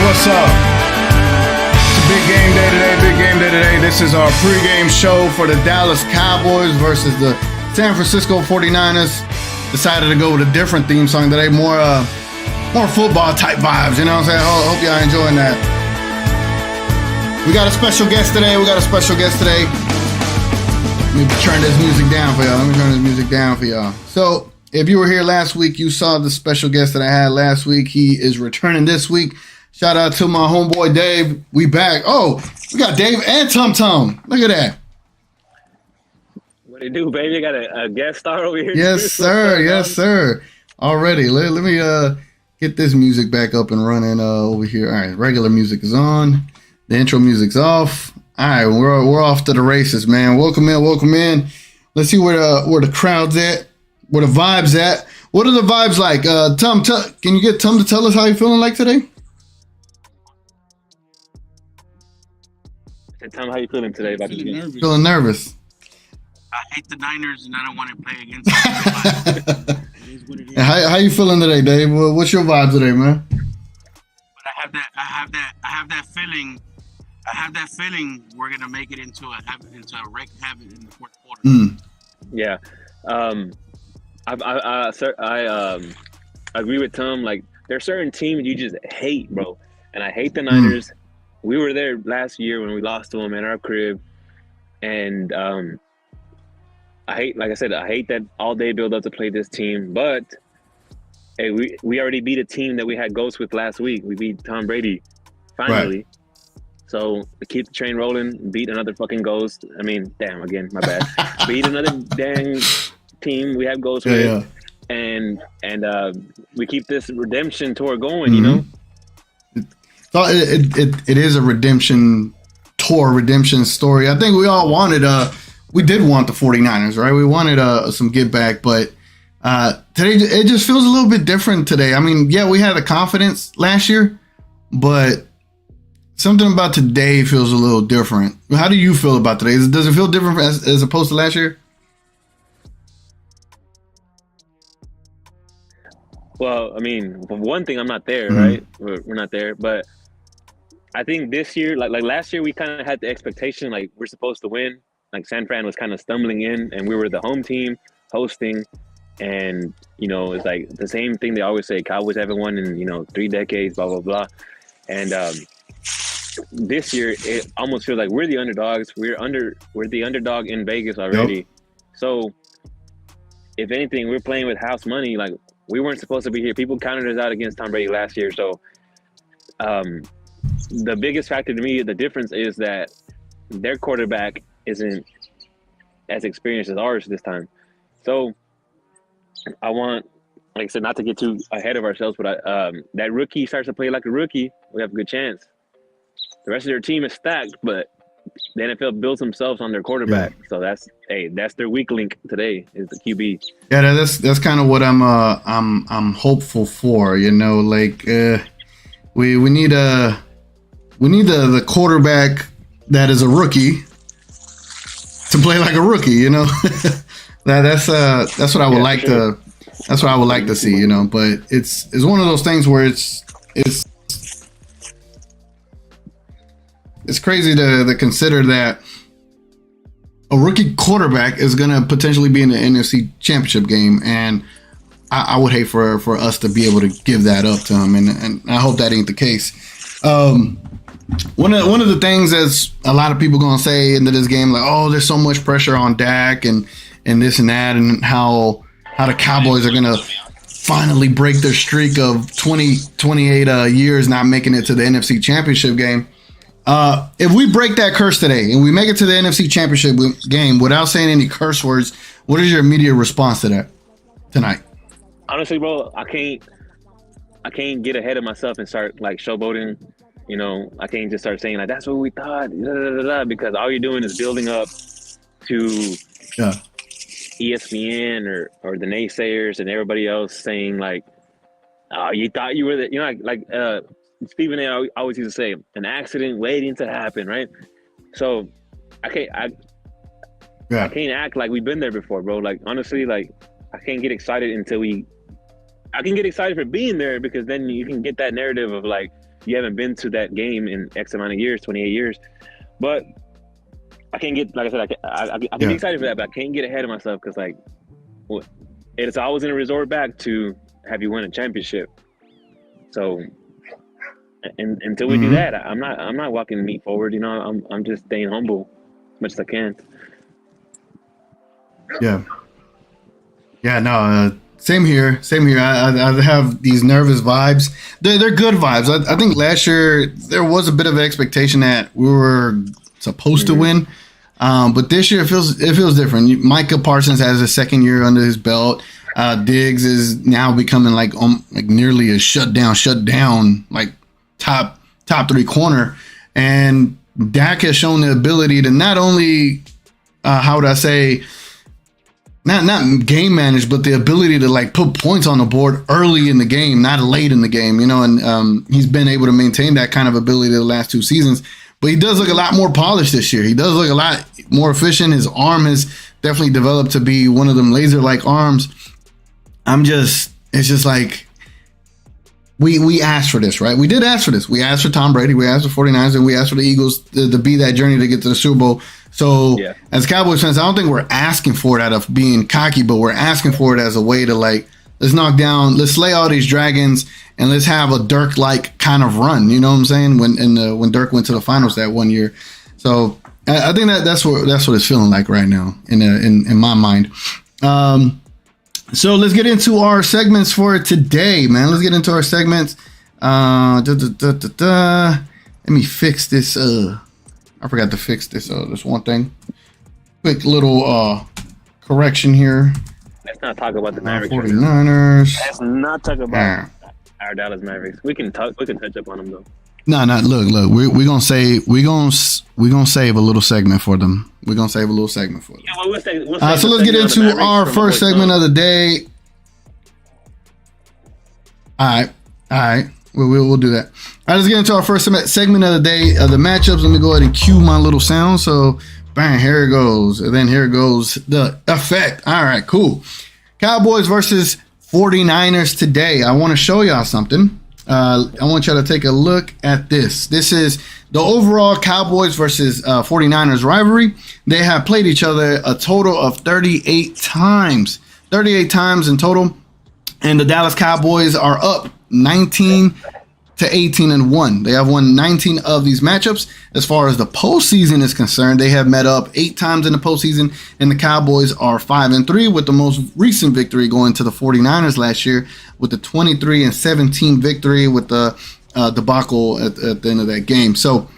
what's up? It's a big game day today. This is our pregame show for the Dallas Cowboys versus the San Francisco 49ers. Decided to go with a different theme song today, more football type vibes, you know what I'm saying? Hope y'all enjoying that. We got a special guest today. Let me turn this music down for y'all. So, if you were here last week, you saw the special guest that I had last week. He is returning this week. Shout out to my homeboy Dave. We back. Oh, we got Dave and Tum Tum. Look at that. What do you do, baby? I got a guest star over here. Yes, sir. Already. Let me get this music back up and running over here. All right, regular music is on. The intro music's off. All right, we're off to the races, man. Welcome in. Let's see where the crowd's at, where the vibe's at. What are the vibes like? Tum, can you get Tum to tell us how you feeling like today? Tum, how you feeling today about the game? Feeling nervous. I hate the Niners and I don't want to play against them. It is what it is. How you feeling today, Dave? What's your vibe today, man? But I have that feeling we're gonna make it into a wreck habit in the fourth quarter. Yeah, I agree with Tom. Like, there are certain teams you just hate, bro, and I hate the Niners. We were there last year when we lost to them in our crib, and I hate that all day build up to play this team. But hey, we already beat a team that we had ghosts with last week. We beat Tom Brady finally. Right. So keep the train rolling, beat another fucking ghost. I mean, damn, again, my bad. Beat another dang team we have ghosts with. Yeah. And we keep this redemption tour going, you know? So it is a redemption story. I think we all wanted we did want the 49ers, right? We wanted some give back, but today it just feels a little bit different today. I mean, yeah, we had the confidence last year, but something about today feels a little different. How do you feel about today? Does it feel different as opposed to last year? Well, I mean, for one thing, I'm not there, right? We're not there, but I think this year, like last year, we kind of had the expectation, like, we're supposed to win. Like, San Fran was kind of stumbling in, and we were the home team hosting. And, you know, it's like the same thing they always say, Cowboys haven't won in, 3 decades, blah, blah, blah. And this year, it almost feels like we're the underdogs. We're the underdog in Vegas already. Yep. So, if anything, we're playing with house money. Like, we weren't supposed to be here. People counted us out against Tom Brady last year. So, the biggest factor to me, the difference is that their quarterback isn't as experienced as ours this time. So I want, like I said, not to get too ahead of ourselves, but that rookie starts to play like a rookie, we have a good chance. The rest of their team is stacked, but the NFL builds themselves on their quarterback. Yeah. So that's their weak link today is the QB. Yeah, that's kind of what I'm hopeful for. You know, like we need the quarterback that is a rookie to play like a rookie, you know. that's what I would like to. That's what I would like to see, you know. But it's one of those things where it's crazy to consider that a rookie quarterback is going to potentially be in the NFC Championship game, and I would hate for us to be able to give that up to him, and I hope that ain't the case. One of the things that's a lot of people gonna say into this game, like, oh, there's so much pressure on Dak and this and that, and how the Cowboys are gonna finally break their streak of 28 years not making it to the NFC Championship game. If we break that curse today and we make it to the NFC Championship game without saying any curse words, what is your immediate response to that tonight? Honestly, bro, I can't get ahead of myself and start like showboating. You know, I can't just start saying like, that's what we thought, because all you're doing is building up to ESPN or the naysayers and everybody else saying like, oh, you thought you were the, like Stephen A. always used to say, an accident waiting to happen, right? So I can't act like we've been there before, bro. Like, honestly, like, I can't get excited until I can get excited for being there, because then you can get that narrative of like, you haven't been to that game in X amount of years, 28 years. But I can't get, like I said, I can be excited for that, but I can't get ahead of myself because, like, it's always going to resort back to have you win a championship. So, and until we do that, I'm not walking the meat forward. You know, I'm just staying humble as much as I can. Yeah, no, same here. I have these nervous vibes. They're good vibes. I think last year there was a bit of an expectation that we were supposed to win, but this year it feels different. Micah Parsons has a second year under his belt. Diggs is now becoming like nearly a shut down like top 3 corner, and Dak has shown the ability to not only how would I say, not game manage, but the ability to like put points on the board early in the game, not late in the game, you know, and he's been able to maintain that kind of ability the last 2 seasons. But he does look a lot more polished this year. He does look a lot more efficient. His arm has definitely developed to be one of them laser-like arms. It's just like, we asked for this, right? We did ask for this. We asked for Tom Brady. We asked for 49ers, and we asked for the Eagles to be that journey to get to the Super Bowl. So as Cowboys fans, I don't think we're asking for it out of being cocky, but we're asking for it as a way to like, let's slay all these dragons and let's have a Dirk-like kind of run. You know what I'm saying? When Dirk went to the finals that one year. So I think that's what it's feeling like right now in my mind. So let's get into our segments for today, man. Let's get into our segments. Let me fix this. I forgot to fix this. This one thing. Quick little correction here. Let's not talk about the Mavericks. 49ers. Let's not talk about our Dallas Mavericks. We can touch up on them though. No. Look. We're gonna save a little segment for them. We're gonna save a little segment for them. Yeah, well, so let's get into our first segment of the day. All right. We'll do that. All right, let's get into our first segment of the day of the matchups. Let me go ahead and cue my little sound. So, bang, here it goes. And then here goes the effect. All right, cool. Cowboys versus 49ers today. I want to show y'all something. I want y'all to take a look at this. This is the overall Cowboys versus 49ers rivalry. They have played each other a total of 38 times. 38 times in total. And the Dallas Cowboys are up 19-18-1. They have won 19 of these matchups. As far as the postseason is concerned, they have met up 8 times in the postseason, and the Cowboys are 5-3, with the most recent victory going to the 49ers last year with the 23-17 victory with the debacle at the end of that game. So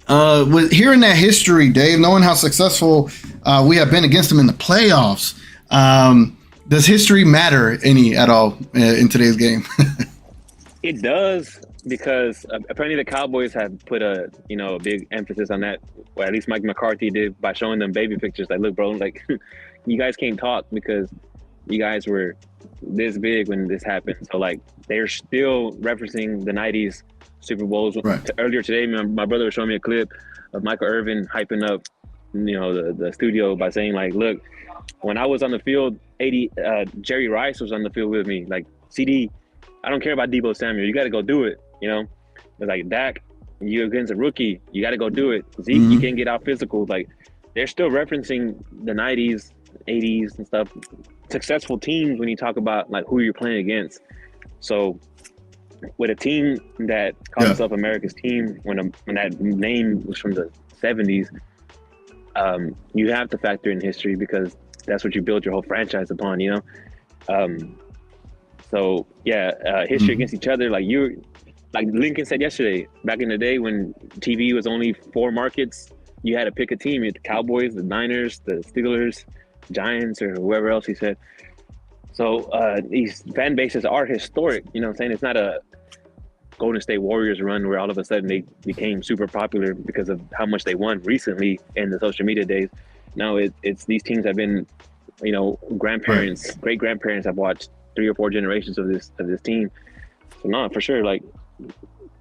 with hearing that history, Dave, knowing how successful we have been against them in the playoffs, does history matter any at all in today's game? It does, because apparently the Cowboys have put a big emphasis on that, or at least Mike McCarthy did, by showing them baby pictures. Like, look, bro, like you guys can't talk because you guys were this big when this happened. So like they're still referencing the 90s Super Bowls. Right. Earlier today, my brother was showing me a clip of Michael Irvin hyping up, the studio by saying like, look, when I was on the field, Jerry Rice was on the field with me. Like, CD, I don't care about Deebo Samuel. You got to go do it. It's like, Dak, you against a rookie, you got to go do it. Zeke, you can't get out physical. Like, they're still referencing the 90s, 80s and stuff. Successful teams when you talk about like who you're playing against. So with a team that calls itself America's team, when that name was from the 70s, you have to factor in history because that's what you build your whole franchise upon, So history against each other. Like Lincoln said yesterday, back in the day when TV was only 4 markets, you had to pick a team. You had the Cowboys, the Niners, the Steelers, Giants, or whoever else he said. So these fan bases are historic. You know what I'm saying? It's not a Golden State Warriors run where all of a sudden they became super popular because of how much they won recently in the social media days. No, it's these teams have been, grandparents, great grandparents have watched 3 or 4 generations of this team. So no, for sure, like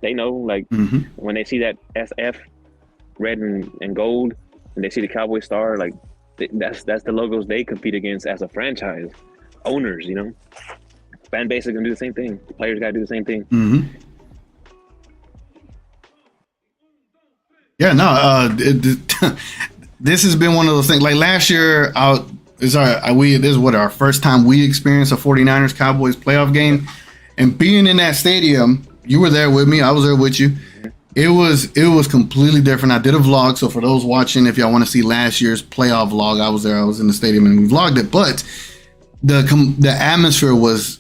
they know, like when they see that SF red and gold, and they see the Cowboy star, like that's the logos they compete against as a franchise. Owners, fan base is gonna do the same thing. The players gotta do the same thing. Yeah, no. This has been one of those things. Like last year, this is what our first time we experienced a 49ers Cowboys playoff game, and being in that stadium, you were there with me. I was there with you. It was completely different. I did a vlog, so for those watching, if y'all want to see last year's playoff vlog, I was there. I was in the stadium and we vlogged it. But the atmosphere was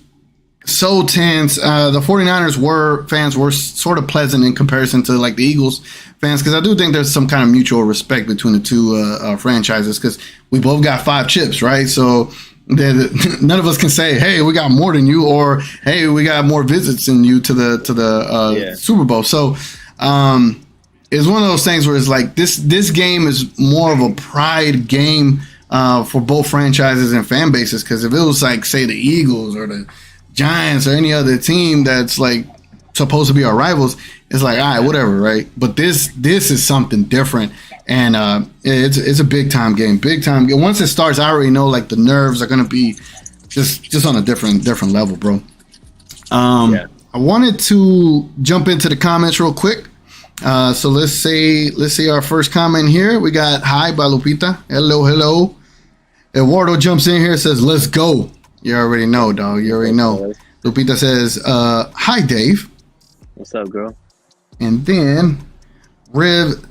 so tense. The 49ers fans were sort of pleasant in comparison to like the Eagles fans, because I do think there's some kind of mutual respect between the two franchises, because we both got 5 chips, right? So none of us can say, hey, we got more than you, or hey, we got more visits than you to the Super Bowl. So it's one of those things where it's like this game is more of a pride game for both franchises and fan bases, because if it was like, say, the Eagles or the Giants or any other team that's like supposed to be our rivals, it's like, all right, whatever, right? But this is something different, and it's a big time game. Once it starts, I already know like the nerves are gonna be just on a different level, bro. I wanted to jump into the comments real quick. So let's see our first comment here. We got hi by Lupita. Hello. Eduardo jumps in here and says, let's go. You already know, dog. You already know. Lupita says, hi, Dave. What's up, girl? And then Riv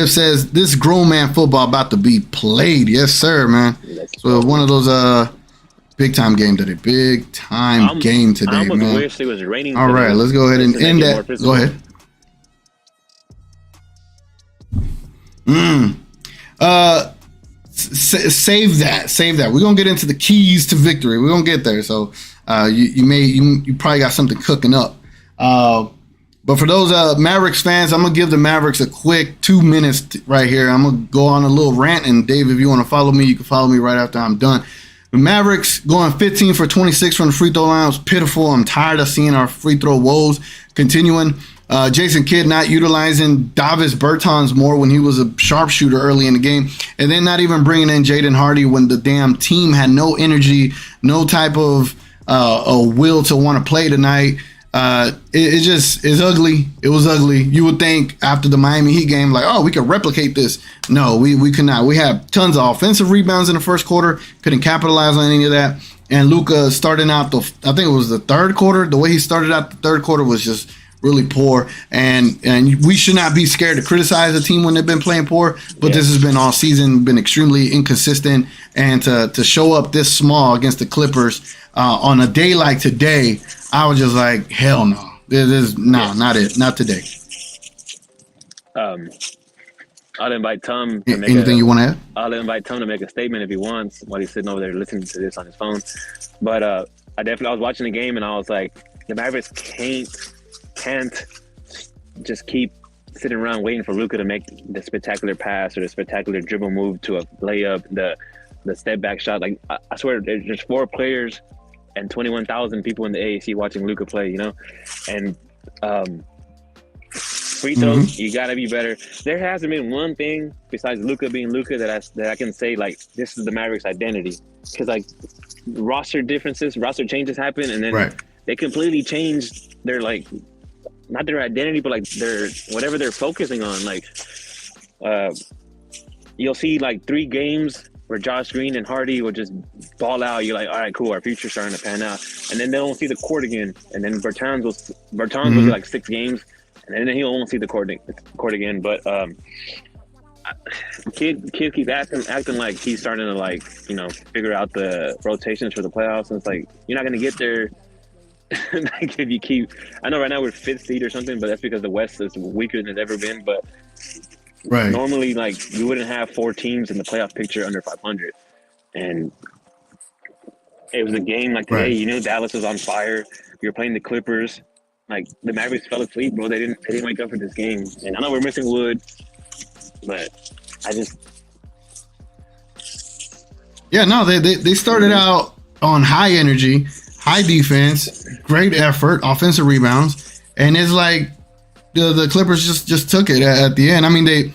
says, this grown man football about to be played. Yes, sir, man. So one of those big time game today. Big time game today, I almost man. wish it was raining. All right, let's go ahead and end that. Go ahead. Save that. We're gonna get into the keys to victory. We're gonna get there. So you probably got something cooking up. But for those Mavericks fans, I'm gonna give the Mavericks a quick 2 minutes right here. I'm gonna go on a little rant, and Dave, if you want to follow me, you can follow me right after I'm done. The Mavericks going 15 for 26 from the free throw line was pitiful. I'm tired of seeing our free throw woes continuing. Jason Kidd not utilizing Davis Bertans more when he was a sharpshooter early in the game, and then not even bringing in Jaden Hardy when the damn team had no energy, no type of a will to want to play tonight. It just is ugly. It was ugly. You would think after the Miami Heat game, like, oh, we could replicate this. No, we could not. We had tons of offensive rebounds in the first quarter, couldn't capitalize on any of that. And Luka starting out I think it was the third quarter. The way he started out the third quarter was just really poor, and we should not be scared to criticize a team when they've been playing poor, but this has been all season, been extremely inconsistent, and to show up this small against the Clippers on a day like today, I was just like, hell no. Not today. I'll invite Tom. Anything you want to add? I'll invite Tom to make a statement if he wants while he's sitting over there listening to this on his phone. But I was watching the game and I was like, the Mavericks can't just keep sitting around waiting for Luka to make the spectacular pass or the spectacular dribble move to a layup, the step back shot. Like I swear, there's 4 players and 21,000 people in the AAC watching Luka play, you know? And free throws, you gotta be better. There hasn't been one thing besides Luka being Luka that I can say like this is the Mavericks' identity, because like roster changes happen, and then they completely changed their like not their identity, but like their whatever they're focusing on. Like you'll see like 3 games where Josh Green and Hardy will just ball out. You're like, all right, cool, our future's starting to pan out. And then they won't see the court again. And then Bertans will be like 6 games, and then he won't see the court again. But kid keeps acting like he's starting to like, you know, figure out the rotations for the playoffs. And it's like, you're not going to get there. Like if you keep, I know right now we're 5th seed or something, but that's because the West is weaker than it's ever been. But normally, like, we wouldn't have 4 teams in the playoff picture under 500. And it was a game like today. You knew Dallas was on fire. You're playing the Clippers. Like the Mavericks fell asleep, bro. They didn't wake up for this game. And I know we're missing Wood, but I just they started out on high energy, high defense, great effort, offensive rebounds, and it's like the Clippers just took it at the end. I mean, they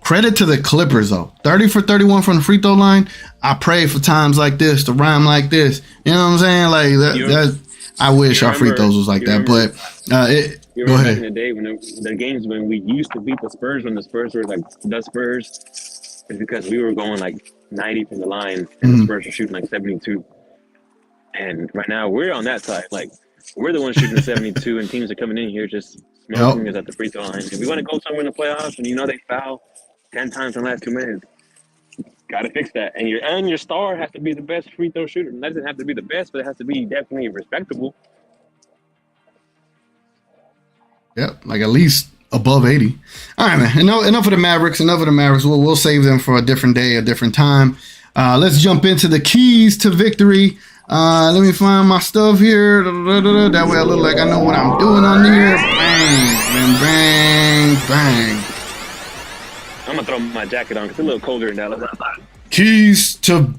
credit to the Clippers though. 30 for 31 from the free throw line. I pray for times like this to rhyme like this. You know what I'm saying? Like that I wish our free throws was like that. But You Go remember back ahead. in the day when the games when we used to beat the Spurs when the Spurs were like the Spurs, it's because we were going like 90 from the line and the Mhm. Spurs were shooting like 72. And right now we're on that side. Like we're the ones shooting the 72, and teams are coming in here just smoking us Yep. at the free throw line. If we want to go somewhere in the playoffs, and they foul 10 times in the last 2 minutes, got to fix that. And your star has to be the best free throw shooter. It doesn't have to be the best, but it has to be definitely respectable. Yep. Like at least above 80. All right, man. Enough of the Mavericks. We'll save them for a different day, a different time. Let's jump into the keys to victory. Let me find my stuff here. That way I look like I know what I'm doing on here. Bang, bang, bang, bang. I'm going to throw my jacket on because it's a little colder in Dallas. Keys to... All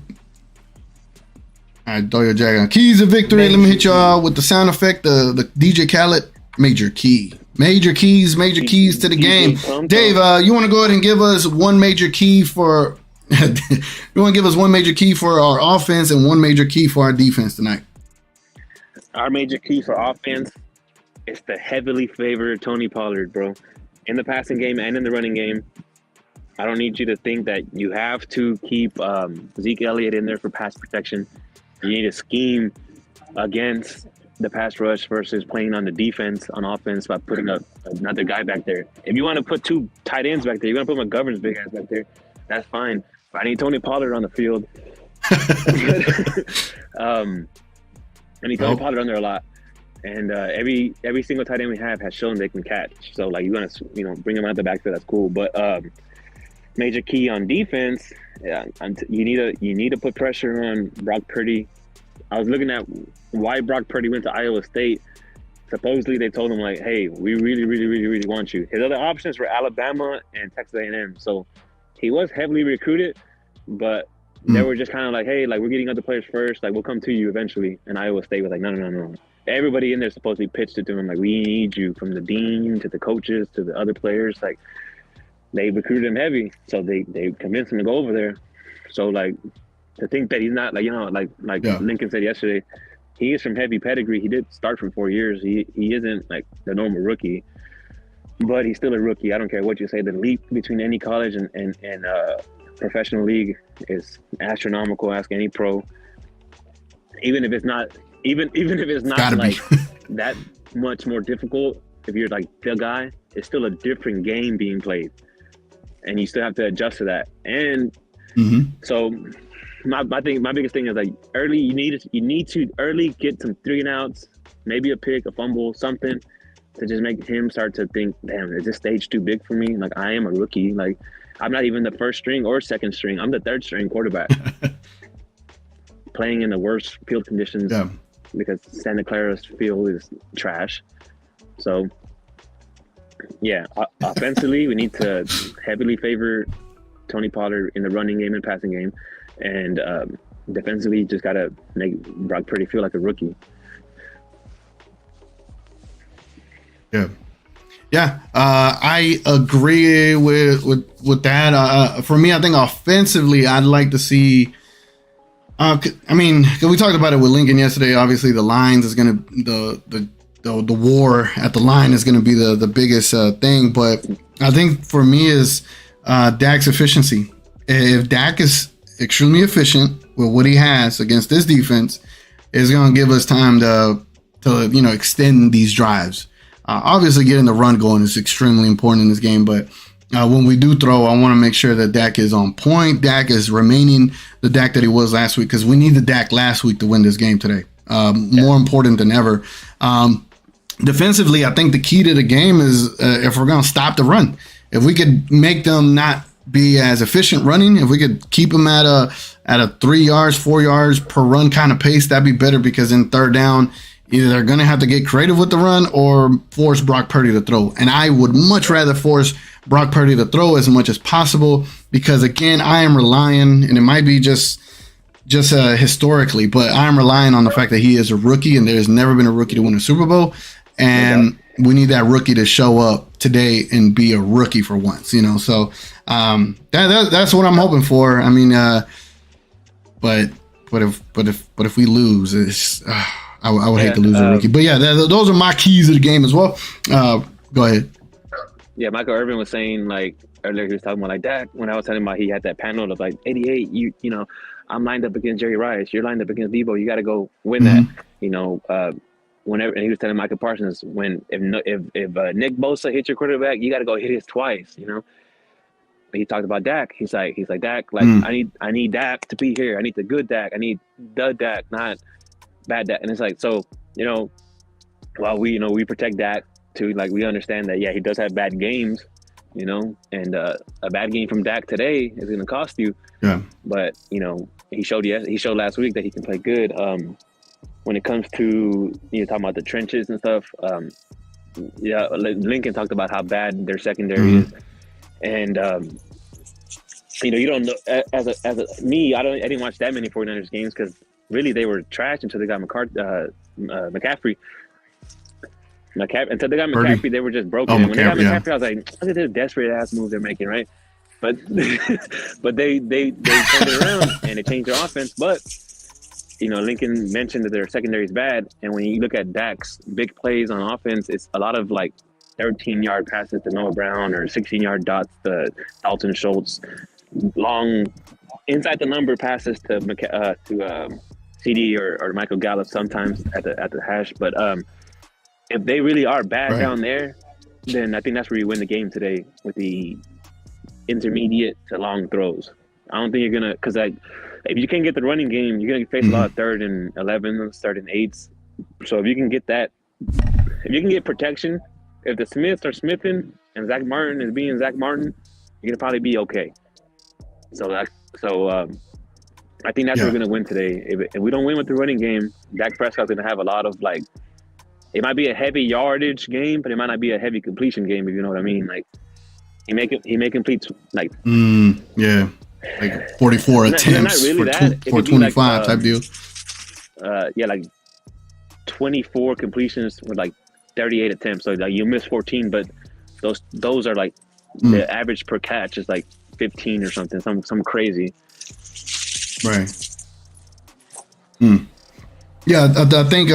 right, throw your jacket on. Keys to victory. Let me hit y'all with the sound effect, the DJ Khaled. Major key. Major keys to the game. Dave, you want to go ahead and give us one major key for... you want to give us one major key for our offense and one major key for our defense tonight? Our major key for offense is the heavily favored Tony Pollard, bro. In the passing game and in the running game, I don't need you to think that you have to keep Zeke Elliott in there for pass protection. You need to scheme against the pass rush versus playing on the defense on offense by putting up another guy back there. If you want to put two tight ends back there, you're going to put McGovern's big ass back there. That's fine. But I need Tony Pollard on the field. I need Tony Pollard on there a lot. And every single tight end we have has shown they can catch. So, like, you want to, bring them out the backfield, that's cool. But major key on defense, you need to put pressure on Brock Purdy. I was looking at why Brock Purdy went to Iowa State. Supposedly they told him, like, hey, we really, really, really, really want you. His other options were Alabama and Texas A&M. So he was heavily recruited, but they were just kind of like, hey, like, we're getting other players first. Like, we'll come to you eventually. And Iowa State was like, no. Everybody in there supposedly pitched it to him, like, we need you, from the dean to the coaches to the other players. Like, they recruited him heavy, so they convinced him to go over there. So, like, to think that he's not, like, Lincoln said yesterday, he is from heavy pedigree. He did start for 4 years. He isn't, like, the normal rookie, but he's still a rookie. I don't care what you say. The leap between any college and professional league is astronomical. Ask any pro. Even if it's not like that much more difficult, if you're like the guy, it's still a different game being played, and you still have to adjust to that. And so my biggest thing is, like, early you need to early get some 3 and outs, maybe a pick, a fumble, something to just make him start to think, damn, is this stage too big for me? Like, I am a rookie. Like, I'm not even the first string or second string. I'm the third string quarterback playing in the worst field conditions. Yeah. Because Santa Clara's field is trash. So, yeah, offensively, we need to heavily favor Tony Pollard in the running game and passing game. And defensively, just got to make Brock Purdy feel like a rookie. Yeah. I agree with that. For me, I think offensively, I'd like to see... cause we talked about it with Lincoln yesterday. Obviously, the lines is gonna the war at the line is gonna be the biggest thing. But I think for me is Dak's efficiency. If Dak is extremely efficient with what he has against this defense, it's gonna give us time to extend these drives. Obviously, getting the run going is extremely important in this game, but when we do throw, I want to make sure that Dak is on point. Dak is remaining the Dak that he was last week, because we need the Dak last week to win this game today. More important than ever. Defensively, I think the key to the game is if we're going to stop the run. If we could make them not be as efficient running, if we could keep them at a 3 yards, 4 yards per run kind of pace, that'd be better, because in third down, either they're going to have to get creative with the run or force Brock Purdy to throw. And I would much rather force Brock Purdy to throw as much as possible, because, again, I am relying, and it might be just historically, but I'm relying on the fact that he is a rookie, and there's never been a rookie to win a Super Bowl. And we need that rookie to show up today and be a rookie for once, So that's what I'm hoping for. I mean, but if we lose, it's I would hate to lose a rookie. But yeah, those are my keys to the game as well. Go ahead. Yeah, Michael Irvin was saying like earlier, he was talking about like Dak when I was telling him about he had that panel of like 88. You know, I'm lined up against Jerry Rice. You're lined up against Debo. You got to go win that. You know, whenever, and he was telling Michael Parsons if Nick Bosa hits your quarterback, you got to go hit his twice. You know. He talked about Dak. He's like Dak. Like I need Dak to be here. I need the good Dak. I need the Dak, not bad Dak. And it's like, so, you know, while we protect Dak too, like we understand that he does have bad games, you know, and a bad game from Dak today is going to cost you. Yeah. But you know, he showed last week that he can play good. When it comes to talking about the trenches and stuff, Lincoln talked about how bad their secondary is. And you know, you don't know as me. I didn't watch that many 49ers games because really they were trash until they got McCaffrey. Until they got McCaffrey, they were just broken. And when they got McCaffrey, I was like, look at this desperate ass move they're making, right? But but they turned it around and they changed their offense. But you know, Lincoln mentioned that their secondary is bad, and when you look at Dak's big plays on offense, it's a lot of like 13-yard passes to Noah Brown or 16-yard dots to Dalton Schultz, long inside the number passes to CD or Michael Gallup sometimes at the hash. But if they really are bad down there, then I think that's where you win the game today with the intermediate to long throws. I don't think you're gonna, because like if you can't get the running game, you're gonna face a lot of 3rd and 11s, 3rd and 8s. So if you can get that, if you can get protection. If the Smiths are smithing and Zach Martin is being Zach Martin, you're gonna probably be okay. So I think that's what we're gonna win today. If we don't win with the running game, Dak Prescott's gonna have a lot of like. It might be a heavy yardage game, but it might not be a heavy completion game. If you know what I mean, like he may complete like like 44 attempts really for 25 like, type deal. Like 24 completions with like 38 attempts, so like you miss 14, but those are like the average per catch is like 15 or something, some crazy. Right. Yeah, I think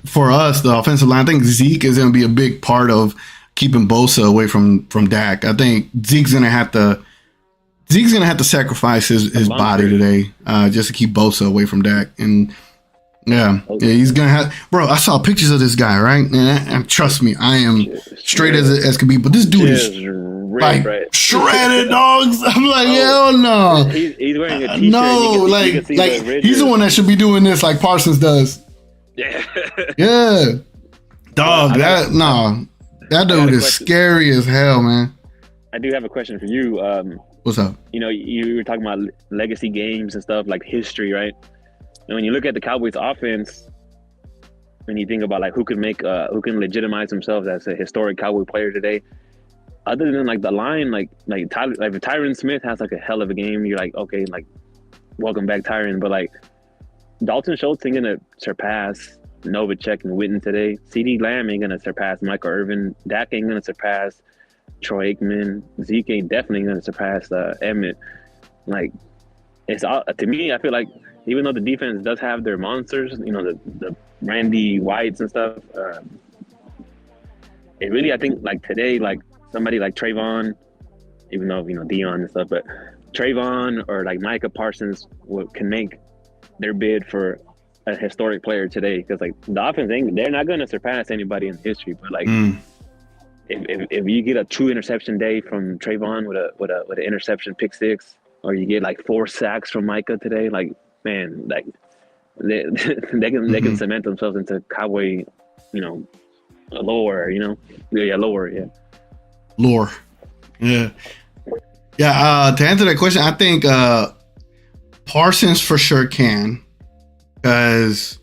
for us, the offensive line, I think Zeke is going to be a big part of keeping Bosa away from Dak. I think Zeke's going to have to sacrifice his body today just to keep Bosa away from Dak. And yeah, he's gonna have. Bro, I saw pictures of this guy, right? And trust me, I am straight as could be. But this dude is like shredded, dogs. I'm like, hell no. He's wearing a t-shirt. No, like he's the one that should be doing this, like Parsons does. Yeah, dog. That dude is scary as hell, man. I do have a question for you. What's up? You know, you were talking about legacy games and stuff, like history, right? And when you look at the Cowboys offense, when you think about like who can legitimize themselves as a historic Cowboy player today, other than like the line, like if Tyron Smith has like a hell of a game, you're like, okay, like welcome back Tyron. But like Dalton Schultz ain't gonna surpass Novacek and Witten today. CD Lamb ain't gonna surpass Michael Irvin. Dak ain't gonna surpass Troy Aikman. Zeke ain't definitely gonna surpass Emmett. Like it's all, to me, I feel like. Even though the defense does have their monsters, you know, the Randy Whites and stuff, it really, I think, like today, like somebody like Trayvon, even though, you know, Dion and stuff, but Trayvon or like Micah Parsons can make their bid for a historic player today. Because like the offense, they're not going to surpass anybody in history. But like if you get a true interception day from Trayvon with an interception pick six, or you get like 4 sacks from Micah today, like, man, like they can cement themselves into Cowboy, you know, lore, you know, lore. Yeah. To answer that question, I think Parsons for sure can, because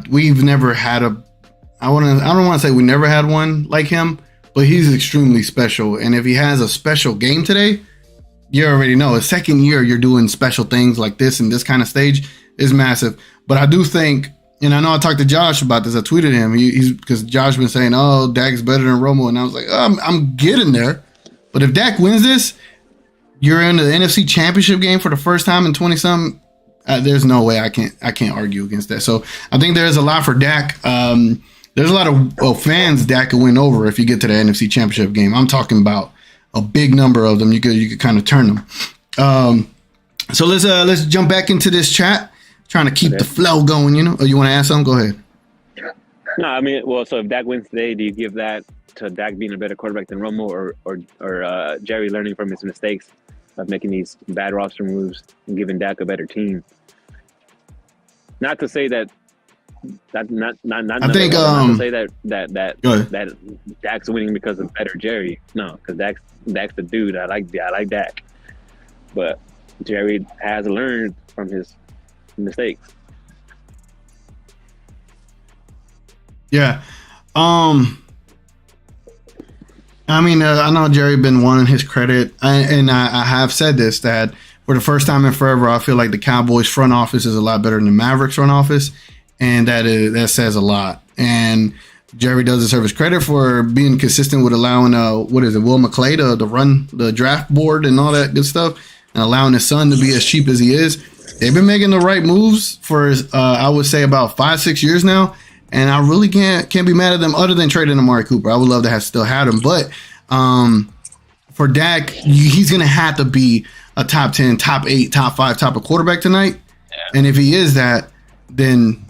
we've never had I don't want to say we never had one like him, but he's extremely special, and if he has a special game today, you already know, a second year you're doing special things like this and this kind of stage is massive. But I do think, and I know I talked to Josh about this, I tweeted him, he's because Josh been saying, oh, Dak's better than Romo, and I was like, I'm getting there. But if Dak wins this, you're in the NFC Championship game for the first time in 20-something There's no way I can't argue against that. So I think there's a lot for Dak. There's a lot of fans Dak could win over if you get to the NFC Championship game. I'm talking about a big number of them. You could kind of turn them. So let's jump back into this chat. Trying to keep the flow going. Oh, you want to ask something? Go ahead. No, I mean, well, so if Dak wins today, do you give that to Dak being a better quarterback than Romo, or Jerry learning from his mistakes of making these bad roster moves and giving Dak a better team? Not to say that. Not to say that Dak's winning because of better Jerry. No, because Dak's the dude. I like Dak, but Jerry has learned from his mistakes. Yeah. I mean, I know Jerry been wanting his credit, and I have said this, that for the first time in forever, I feel like the Cowboys front office is a lot better than the Mavericks front office, and that says a lot. And Jerry does deserve his credit for being consistent with allowing Will McClay to run the draft board and all that good stuff, and allowing his son to be as cheap as he is. They've been making the right moves for I would say about 5-6 years now. And I really can't be mad at them other than trading Amari Cooper. I would love to have still had him. But for Dak, he's going to have to be a top 10, top 8, top 5 type of quarterback tonight. Yeah. And if he is that, then,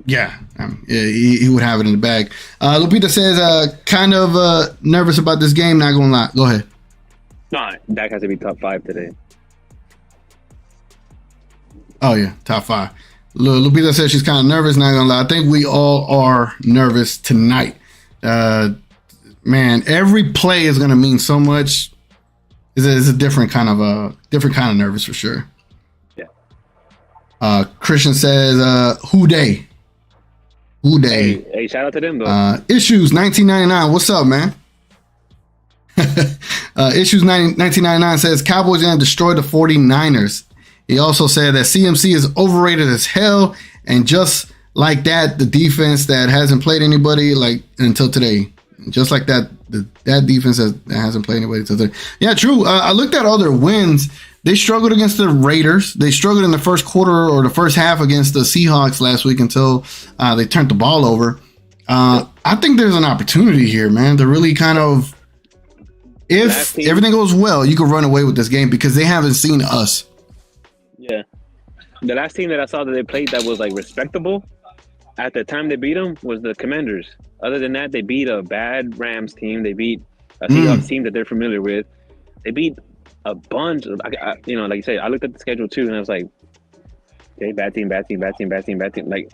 he would have it in the bag. Lupita says, kind of nervous about this game. Not going to lie. Go ahead. No, Dak has to be top 5 today. Oh, yeah, top 5. Lupita says she's kind of nervous, not gonna lie. I think we all are nervous tonight. Man, every play is gonna mean so much. It's a different kind of nervous for sure. Yeah. Christian says, who dey? Hey, shout out to them though. Issues 1999. What's up, man? Issues 1999 says Cowboys gonna destroy the 49ers. He also said that CMC is overrated as hell, and just like that, the defense that hasn't played anybody like until today, just like that, that defense that hasn't played anybody until today. Yeah, true. I looked at all their wins. They struggled against the Raiders. They struggled in the first quarter or the first half against the Seahawks last week until they turned the ball over. I think there's an opportunity here, man, to really kind of, if everything goes well, you can run away with this game because they haven't seen us. Yeah. The last team that I saw that they played that was like respectable at the time they beat them was the Commanders. Other than that, they beat a bad Rams team. They beat a Seahawks team that they're familiar with. They beat a bunch of, like you say, I looked at the schedule too and I was like, okay, bad team. Like,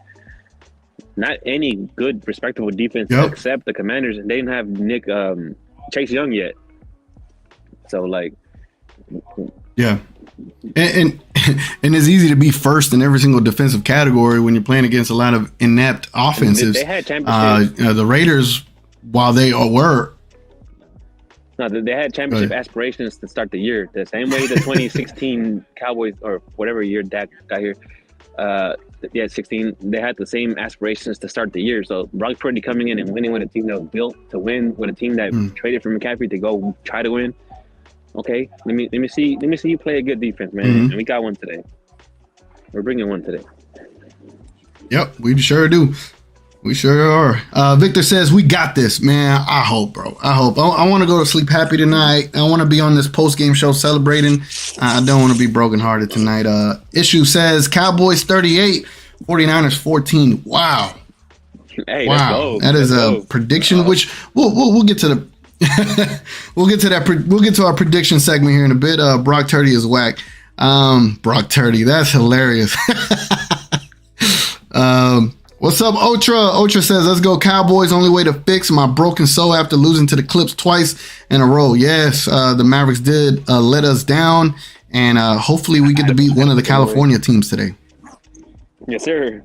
not any good, respectable defense except the Commanders, and they didn't have Chase Young yet. So, like, yeah. And it's easy to be first in every single defensive category when you're playing against a lot of inept offenses. They had championship. The Raiders, while they were. No, they had championship aspirations to start the year. The same way the 2016 Cowboys, or whatever year Dak got here, 16, they had the same aspirations to start the year. So Brock Purdy coming in and winning with a team that was built to win, with a team that traded for McCaffrey to go try to win. Okay, let me see you play a good defense, man. And we got one today. We're bringing one today. Yep, we sure do. We sure are. Victor says we got this, man. I hope, bro. I hope. I want to go to sleep happy tonight. I want to be on this post-game show celebrating. I don't want to be brokenhearted tonight. Issue says Cowboys 38, 49ers 14. Wow. Hey, wow. That is a prediction, which we'll get to the we'll get to that. We'll get to our prediction segment here in a bit. Brock Turdy is whack. Brock Turdy, that's hilarious. What's up, Ultra? Ultra says, let's go Cowboys. Only way to fix my broken soul after losing to the Clips twice in a row. Yes, the Mavericks did let us down, and hopefully we get to beat one of the California teams today. Yes, sir.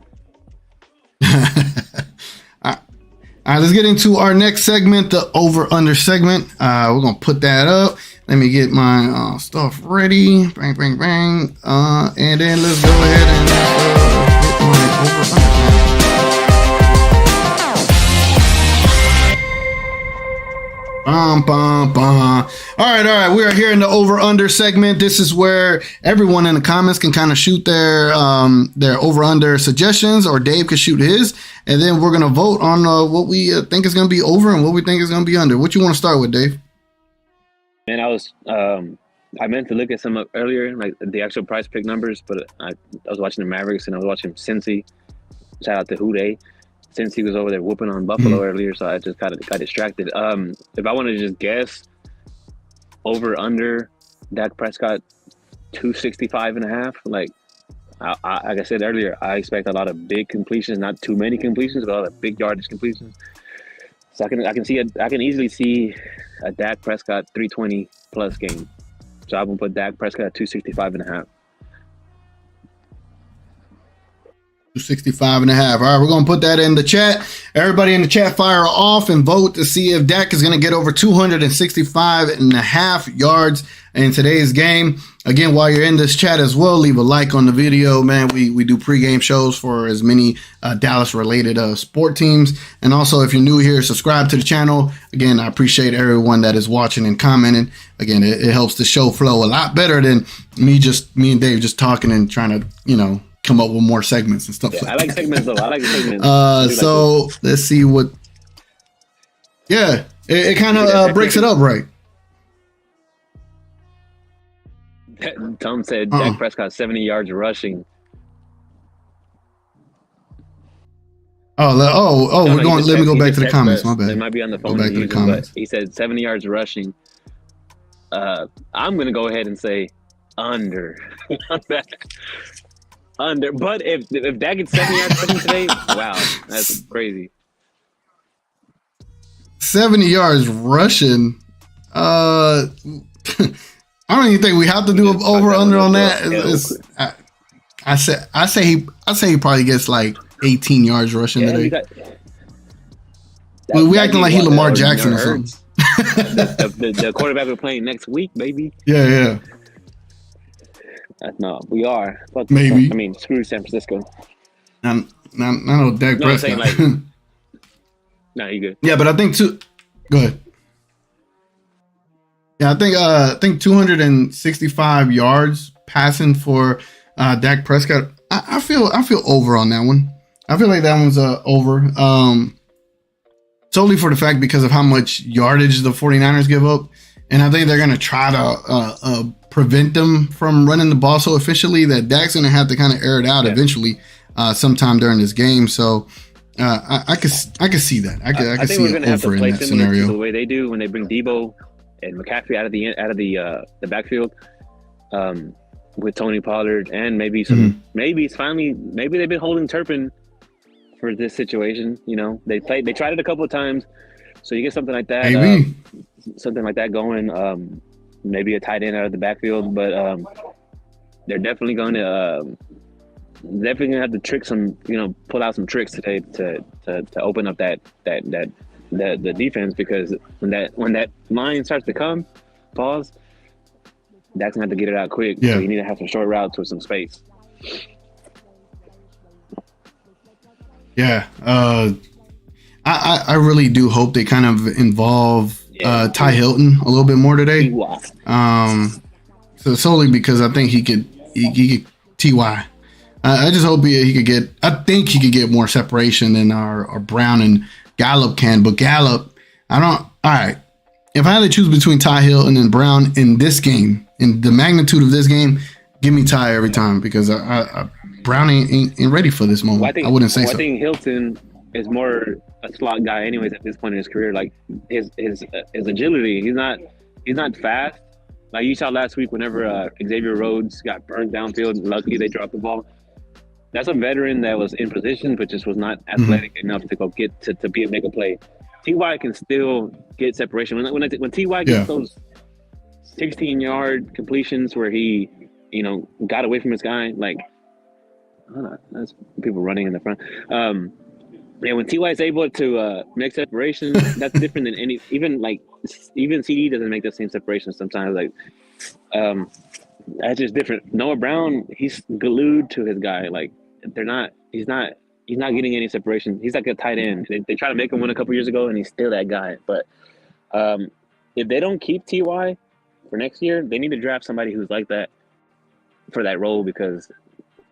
All right, let's get into our next segment, the over-under segment. We're going to put that up. Let me get my stuff ready. Bang, bang, bang. And then let's go ahead and hit my over-under segment. Bum. All right. We are here in the over/under segment. This is where everyone in the comments can kind of shoot their over/under suggestions, or Dave can shoot his, and then we're gonna vote on what we think is gonna be over and what we think is gonna be under. What you want to start with, Dave? And I meant to look at some earlier, like the actual price pick numbers, but I was watching the Mavericks and I was watching Cincy. Shout out to Houday. Since he was over there whooping on Buffalo earlier, so I just got distracted. If I want to just guess, over under Dak Prescott 265.5. Like I said earlier, I expect a lot of big completions, not too many completions, but a lot of big yardage completions. So I can easily see a Dak Prescott 320 plus game. So I'm gonna put Dak Prescott at 265.5. 265.5. All right, we're going to put that in the chat. Everybody in the chat, fire off and vote to see if Dak is going to get over 265.5 yards in today's game. Again, while you're in this chat as well, leave a like on the video, man. We do pregame shows for as many Dallas-related sport teams. And also, if you're new here, subscribe to the channel. Again, I appreciate everyone that is watching and commenting. Again, it helps the show flow a lot better than me and Dave just talking and trying to, come up with more segments and stuff like that. I like segments though. I like segments. So let's see what. Yeah, it kind of breaks it up, right? Tom said Dak Prescott 70 yards rushing. We're going. Let me go back to the comments. My bad. It might be on the phone. But he said 70 yards rushing. I'm gonna go ahead and say under. Under, but if Dak gets 70 yards rushing today, wow, that's crazy. 70 yards rushing. I don't even think we have to do an over under on that. I say he probably gets like 18 yards rushing today. We acting like he Lamar Jackson or something. the quarterback we're playing next week, baby. Yeah. No, we are. Fuck, maybe. I mean, screw San Francisco. I know Dak Prescott. Like, no, you good. Yeah, but I think Go ahead. Yeah, I think 265 yards passing for Dak Prescott. I feel over on that one. I feel like that one's over. Solely for the fact because of how much yardage the 49ers give up. And I think they're going to try to prevent them from running the ball so efficiently that Dak's going to have to kind of air it out eventually sometime during this game. So I could see that. I could see it over in that scenario. The way they do when they bring Debo and McCaffrey out of the backfield with Tony Pollard and maybe maybe they've been holding Turpin for this situation. They tried it a couple of times, so you get something like that. Maybe. Something like that going, maybe a tight end out of the backfield, but they're definitely going to have to trick some, pull out some tricks today to open up the defense, because when that line starts to come, Dak's gonna have to get it out quick. Yeah. So you need to have some short routes with some space. Yeah, I really do hope they kind of involve Ty Hilton a little bit more today. So solely because I think he could Ty. I just hope he could get. I think he could get more separation than our Brown and Gallup can. But Gallup, I don't. All right, if I had to choose between Ty Hilton and Brown in this game, in the magnitude of this game, give me Ty every time, because Brown ain't ready for this moment. I wouldn't say so. I think Hilton is more a slot guy anyways at this point in his career. Like his agility, he's not fast. Like you saw last week whenever Xavier Rhodes got burned downfield, luckily they dropped the ball. That's a veteran that was in position but just was not athletic enough to go get to make a play. Ty can still get separation. When Ty gets those 16-yard completions where he, got away from his guy, like, I don't know, that's people running in the front. When Ty is able to make separation, that's different than even CD doesn't make the same separation sometimes. Like, that's just different. Noah Brown, he's glued to his guy. Like, he's not getting any separation. He's like a tight end. They tried to make him win a couple years ago, and he's still that guy. But If they don't keep Ty for next year, they need to draft somebody who's like that for that role because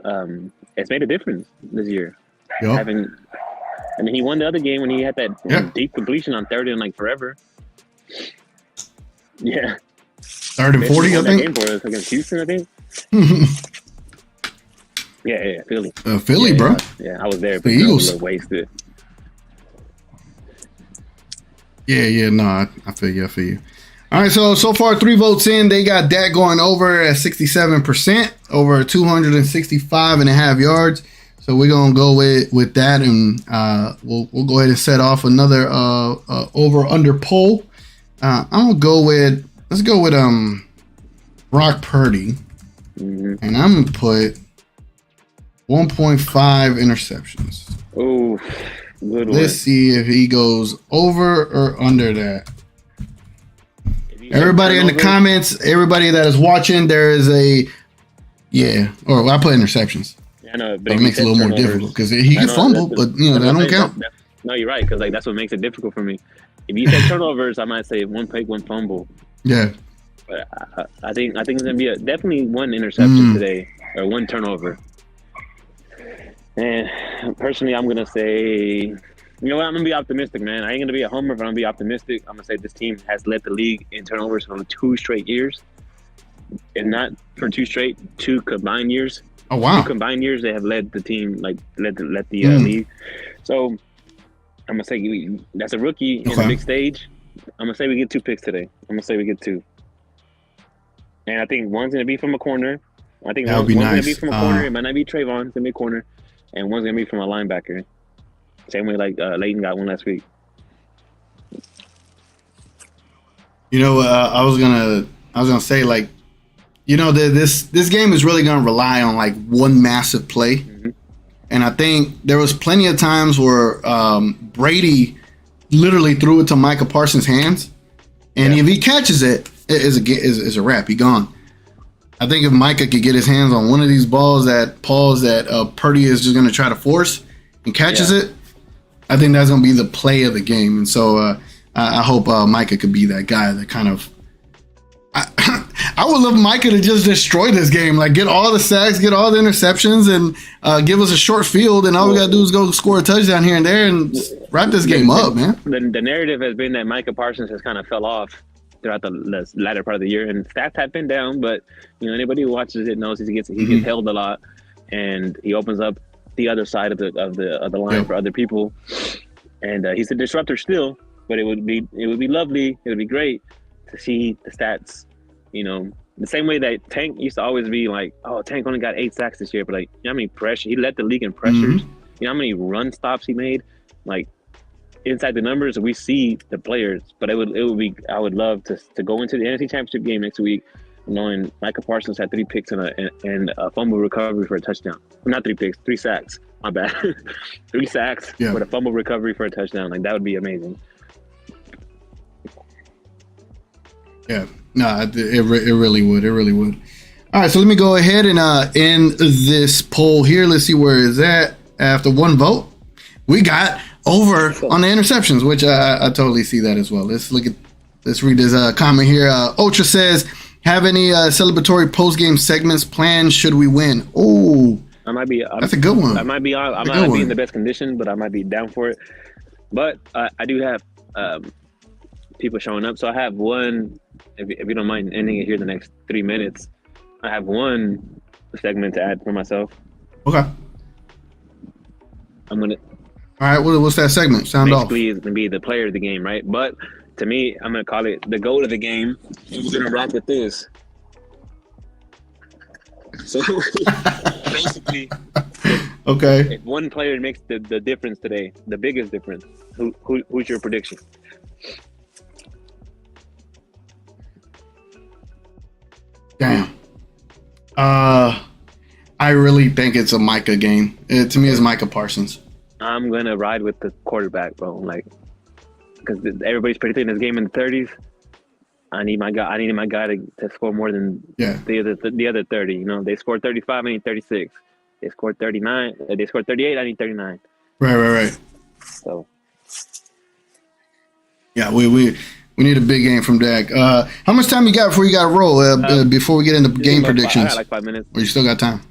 it's made a difference this year. Yep. I mean, he won the other game when he had that deep completion on third and like forever. Yeah. Third and 40, I think. Game for us against Houston, I think. Yeah, Philly. Philly, bro. Yeah, I was there. The Eagles. A little wasted. Yeah, no, I feel you. All right, so far 3 votes in. They got Dak going over at 67%, over 265.5 yards. So we're gonna go with that, and we'll go ahead and set off another over under poll. I'm gonna go with Brock Purdy, and I'm gonna put 1.5 interceptions. Oh, good one. Let's see if he goes over or under that. Everybody in the comments, everybody that is watching, there is I put interceptions. I know, but it makes it a little more difficult because he can fumble, but that don't count. No, you're right, because like that's what makes it difficult for me. If you say turnovers, I might say 1 pick, 1 fumble. Yeah, but I think it's gonna be definitely 1 interception today or 1 turnover. And personally, I'm gonna say, you know what? I'm gonna be optimistic, man. I ain't gonna be a homer, but I'm gonna be optimistic. I'm gonna say this team has led the league in turnovers for 2 straight years, and not for 2 combined years. Oh wow! 2 combined years, they have led the team, like led the league. So I'm gonna say that's a rookie in the big stage. I'm gonna say we get 2 picks today. I'm gonna say we get 2, and I think one's gonna be from a corner. I think one's gonna be from a corner. It might not be Trayvon. It's gonna be a corner, and one's gonna be from a linebacker. Same way like Leighton got one last week. You know, I was gonna say, like, you know, this game is really gonna rely on like one massive play, and I think there was plenty of times where Brady literally threw it to Micah Parsons' hands, and if he catches it, is a wrap. He gone. I think if Micah could get his hands on one of these balls that Purdy is just gonna try to force and catches it, I think that's gonna be the play of the game. And so I hope Micah could be that guy that kind of. I would love Micah to just destroy this game, like get all the sacks, get all the interceptions, and give us a short field, and all we gotta do is go score a touchdown here and there and wrap this game up, man. The narrative has been that Micah Parsons has kind of fell off throughout the latter part of the year, and stats have been down. But you know, anybody who watches it knows he gets held a lot, and he opens up the other side of the line for other people. And he's a disruptor still, but it would be lovely. It would be great to see the stats, you know, the same way that Tank used to always be like, oh, Tank only got 8 sacks this year, but like, you know how many pressure he led the league in pressures, you know how many run stops he made, like inside the numbers we see the players. But I would love to go into the NFC Championship game next week knowing Micah Parsons had 3 picks and a fumble recovery for a touchdown. Well, not 3 picks, 3 sacks. My bad. 3 sacks with a fumble recovery for a touchdown. Like that would be amazing. Yeah, no, it really would. It really would. All right, so let me go ahead and end this poll here. Let's see where it's at. After 1 vote, we got over on the interceptions, which I totally see that as well. Let's read this comment here. Ultra says, have any celebratory post-game segments planned should we win? Oh, that's a good one. I might be in the best condition, but I might be down for it. But I do have people showing up. So I have one, if you don't mind ending it here the next 3 minutes, I have one segment to add for myself. Okay. I'm going to. All right, what's that segment? Sound off. Basically, it's going to be the player of the game, right? But to me, I'm going to call it the goal of the game. And we're going to rock with this. So basically, okay. If one player makes the difference today, the biggest difference, who's your prediction? Damn. I really think it's a Micah game. To me, it's Micah Parsons. I'm gonna ride with the quarterback, bro. Like, because everybody's predicting this game in the 30s. I need my guy to score more than the other 30. You know, they scored 35. I need 36. They scored 39. They scored 38. I need 39. Right. So, yeah, we We need a big game from Dak. How much time you got before you got to roll? Before we get into game predictions, I got like 5 minutes. Or you still got time?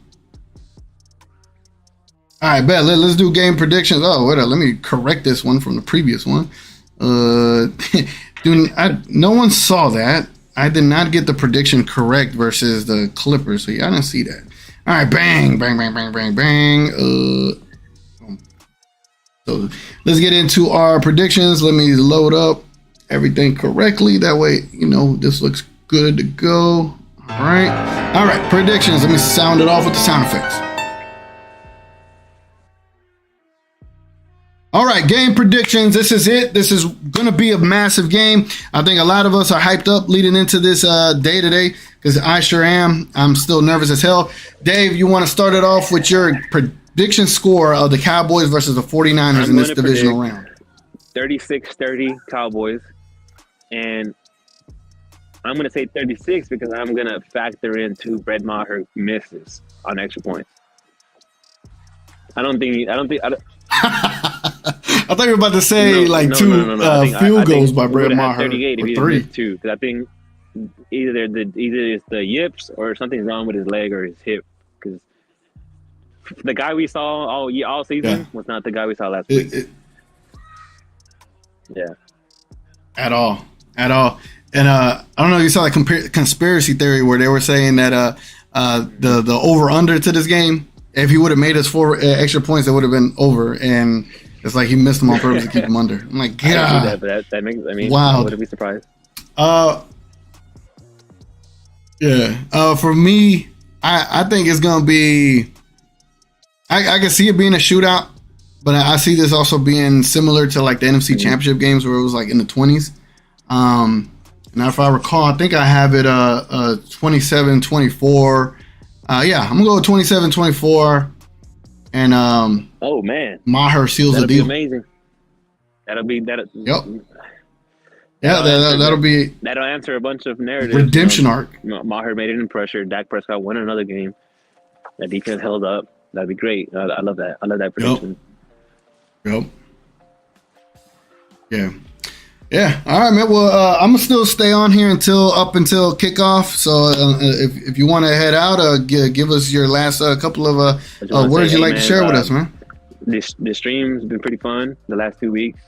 All right, bet. Let's do game predictions. Oh, wait, let me correct this one from the previous one. Dude, no one saw that. I did not get the prediction correct versus the Clippers, so yeah, I didn't see that. All right, bang, bang, bang, bang, bang, bang. So let's get into our predictions. Let me load up everything correctly. That way, this looks good to go. All right, predictions. Let me sound it off with the sound effects. All right, game predictions. This is it. This is going to be a massive game. I think a lot of us are hyped up leading into this day today because I sure am. I'm still nervous as hell. Dave, you want to start it off with your prediction score of the Cowboys versus the 49ers in this divisional round? 36-30 Cowboys. And I'm going to say 36 because I'm going to factor in 2 Brett Maher misses on extra points. I thought you were about to say two field goals by Brett Maher. 38 if he missed 2, because I think either it's the yips or something's wrong with his leg or his hip. Because the guy we saw all season was not the guy we saw last week. Yeah, at all. And I don't know if you saw the conspiracy theory where they were saying that the over under to this game, if he would have made us 4 extra points, it would have been over. And it's like he missed them on purpose to keep them under. I'm like, God. That makes, wow. I wouldn't be surprised. For me, I think it's going to be, I can see it being a shootout, but I see this also being similar to like the NFC Championship games where it was like in the 20s. Now, if I recall, I think I have it 27-24. I'm going to go with 27-24. And oh man, Maher seals the deal. Amazing. That'll be that. Yep. That'll answer a bunch of narratives. Redemption arc. Maher made it in pressure. Dak Prescott won another game. That defense held up. That'd be great. I love that. I love that prediction. Yep. Yeah. All right, man. Well, I'm gonna still stay on here until kickoff. So if you want to head out, give us your last couple of words you'd like to share with us, man. This stream's been pretty fun the last 2 weeks.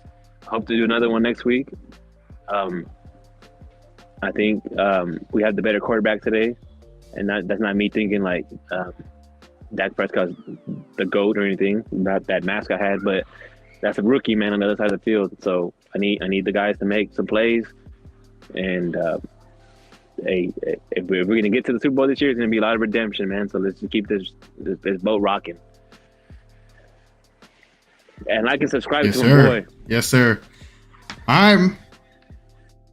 Hope to do another one next week. I think we have the better quarterback today, and that's not me thinking like Dak Prescott's the GOAT or anything. Not that mask I had, but that's a rookie man on the other side of the field. So I need the guys to make some plays. And if we're gonna get to the Super Bowl this year, it's gonna be a lot of redemption, man. So let's just keep this boat rocking. And like and subscribe to my boy. Yes, sir.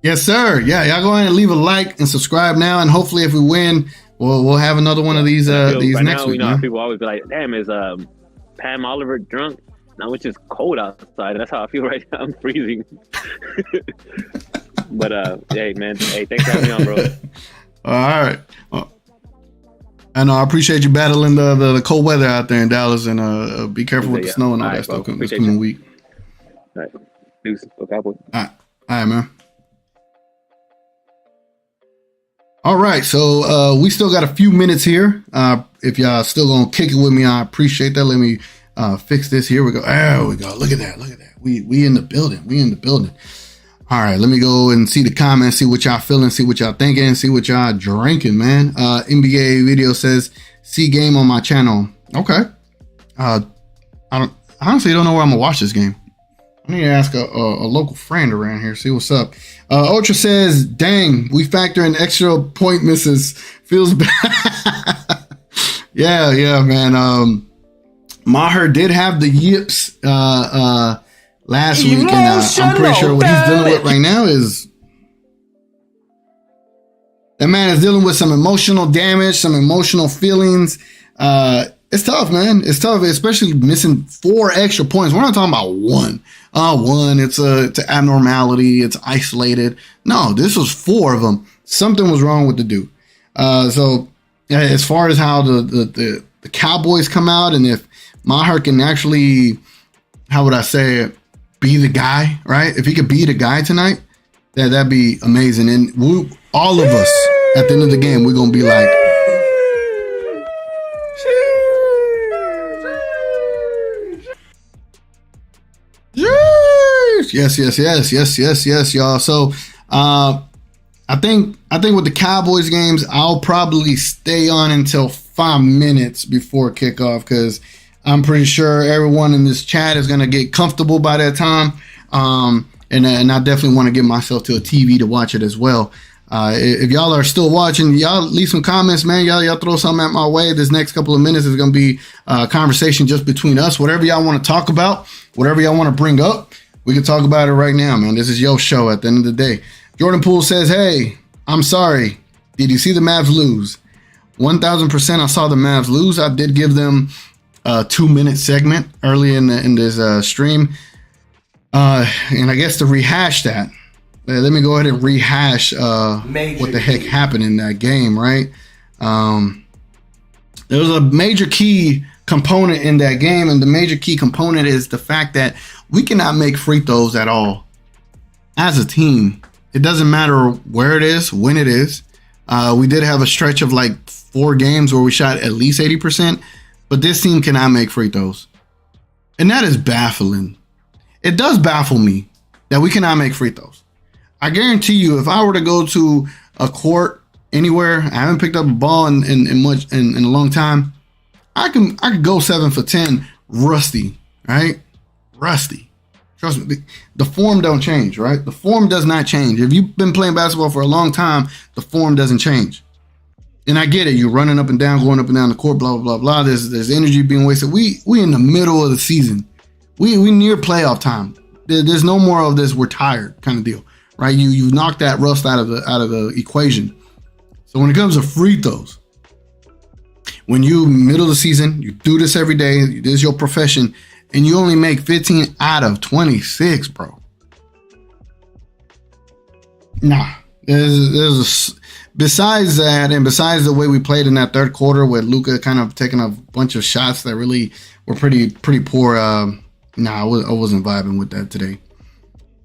Yes, sir. Yeah, y'all go ahead and leave a like and subscribe now, and hopefully, if we win, we'll have another one of these next week. Now, people always be like, "Damn, is Pam Oliver drunk?" Now it's just cold outside. That's how I feel right now. I'm freezing. But hey, man. Hey, thanks for having me on, bro. All right. I know. I appreciate you battling the cold weather out there in Dallas, and be careful with the snow and all that stuff this coming week. All right. Deuces. Go Cowboys. All right, man. All right, so we still got a few minutes here. If y'all still gonna kick it with me, I appreciate that. Let me fix this. Here we go. There we go. Look at that. We in the building. All right, let me go and see the comments, see what y'all feeling, see what y'all thinking, see what y'all drinking, man. NBA video says, see game on my channel. Okay. I honestly don't know where I'm gonna watch this game. I need to ask a local friend around here, see what's up. Ultra says, dang, we factor in extra point misses. Feels bad. Yeah, man. Maher did have the yips last week, and I'm pretty sure what he's dealing with right now is that man is dealing with some emotional damage, some emotional feelings. It's tough, man. It's tough, especially missing 4 extra points. We're not talking about one. One, it's an abnormality. It's isolated. No, this was 4 of them. Something was wrong with the dude. So as far as how the Cowboys come out, and if Maher can actually, how would I say it, be the guy, right? If he could be the guy tonight, that'd be amazing. And all of us at the end of the game, we're gonna be like, yes, y'all. So I think with the Cowboys games, I'll probably stay on until 5 minutes before kickoff, because I'm pretty sure everyone in this chat is gonna get comfortable by that time. And I definitely want to get myself to a TV to watch it as well. If y'all are still watching, y'all leave some comments, man. Y'all throw something at my way. This next couple of minutes is going to be a conversation just between us. Whatever y'all want to talk about, whatever y'all want to bring up, we can talk about it right now, man. This is your show at the end of the day. Jordan Poole says, hey, I'm sorry. Did you see the Mavs lose? 1,000% I saw the Mavs lose. I did give them a 2-minute segment early in this stream. And I guess to rehash that, let me go ahead and rehash what the heck happened in that game, right? There was a major key component in that game, and the major key component is the fact that we cannot make free throws at all as a team. It doesn't matter where it is, when it is. We did have a stretch of like 4 games where we shot at least 80%, but this team cannot make free throws. And that is baffling. It does baffle me that we cannot make free throws. I guarantee you, if I were to go to a court anywhere, I haven't picked up a ball in a long time, I could go 7 for 10 rusty, right? Rusty. Trust me, the form don't change, right? The form does not change. If you've been playing basketball for a long time, the form doesn't change. And I get it. You're running up and down, going up and down the court, blah, blah, blah, blah. There's energy being wasted. We in the middle of the season. We near playoff time. There's no more of this we're tired kind of deal, right? You've knocked that rust out of the equation. So when it comes to free throws, when you middle of the season, you do this every day, this is your profession, and you only make 15 out of 26, bro. Nah. Besides that, and besides the way we played in that third quarter with Luka kind of taking a bunch of shots that really were pretty poor, I wasn't vibing with that today.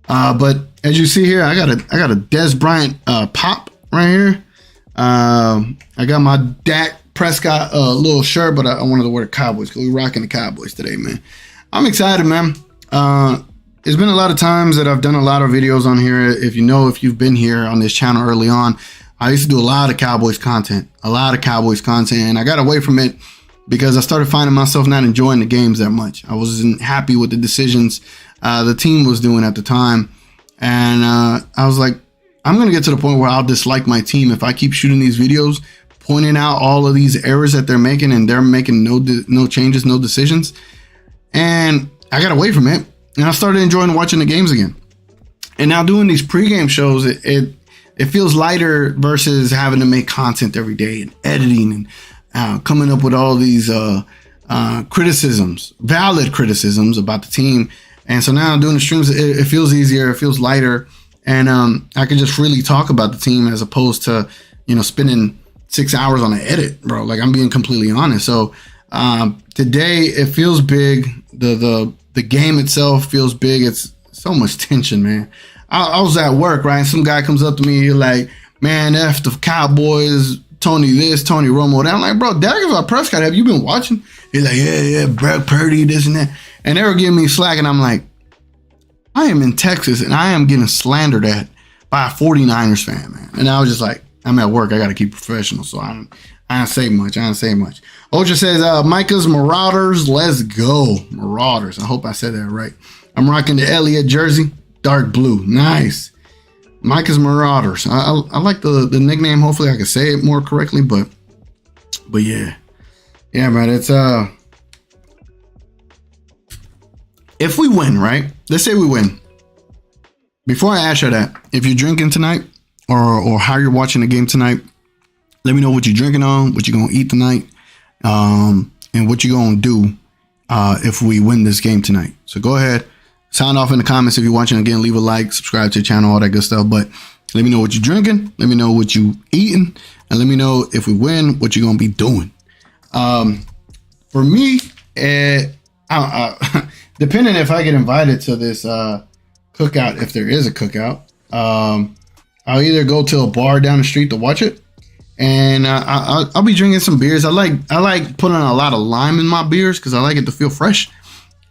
But as you see here, I got a Des Bryant pop right here. I got my Dak Prescott little shirt, but I wanted to wear the Cowboys because we're rocking the Cowboys today, man. I'm excited, man. It's been a lot of times that I've done a lot of videos on here. If you've been here on this channel early on, I used to do a lot of Cowboys content, and I got away from it because I started finding myself not enjoying the games that much. I wasn't happy with the decisions the team was doing at the time. And I was like, I'm going to get to the point where I'll dislike my team if I keep shooting these videos, pointing out all of these errors that they're making, and they're making no changes, no decisions. And I got away from it, and I started enjoying watching the games again. And now doing these pregame shows, it feels lighter versus having to make content every day and editing and coming up with all these criticisms, valid criticisms about the team. And so now doing the streams, it feels easier, it feels lighter, and I can just freely talk about the team as opposed to, spending 6 hours on an edit, bro. Like, I'm being completely honest. So today it feels big. The game itself feels big. It's so much tension, man. I was at work, right? Some guy comes up to me like, man, F the Cowboys, Tony this, Tony Romo that. I'm like, bro, Dak Prescott, have you been watching? He's like, yeah, Brock Purdy, this and that. And they were giving me slack, and I'm like, I am in Texas, and I am getting slandered at by a 49ers fan, man. And I was just like, I'm at work. I got to keep professional, so I don't say much. Ocha says, Micah's Marauders, let's go. Marauders. I hope I said that right. I'm rocking the Elliott jersey, dark blue. Nice. Micah's Marauders. I like the nickname. Hopefully I can say it more correctly, but yeah. Yeah, man, it's if we win, right? Let's say we win. Before I ask you that, if you're drinking tonight or how you're watching the game tonight, let me know what you're drinking on, what you're going to eat tonight, and what you're going to do if we win this game tonight. So go ahead, sound off in the comments if you're watching. Again, leave a like, subscribe to the channel, all that good stuff. But let me know what you're drinking. Let me know what you eating. And let me know if we win, what you're going to be doing. For me, depending if I get invited to this cookout, if there is a cookout, I'll either go to a bar down the street to watch it, and I'll be drinking some beers. I like putting a lot of lime in my beers because I like it to feel fresh.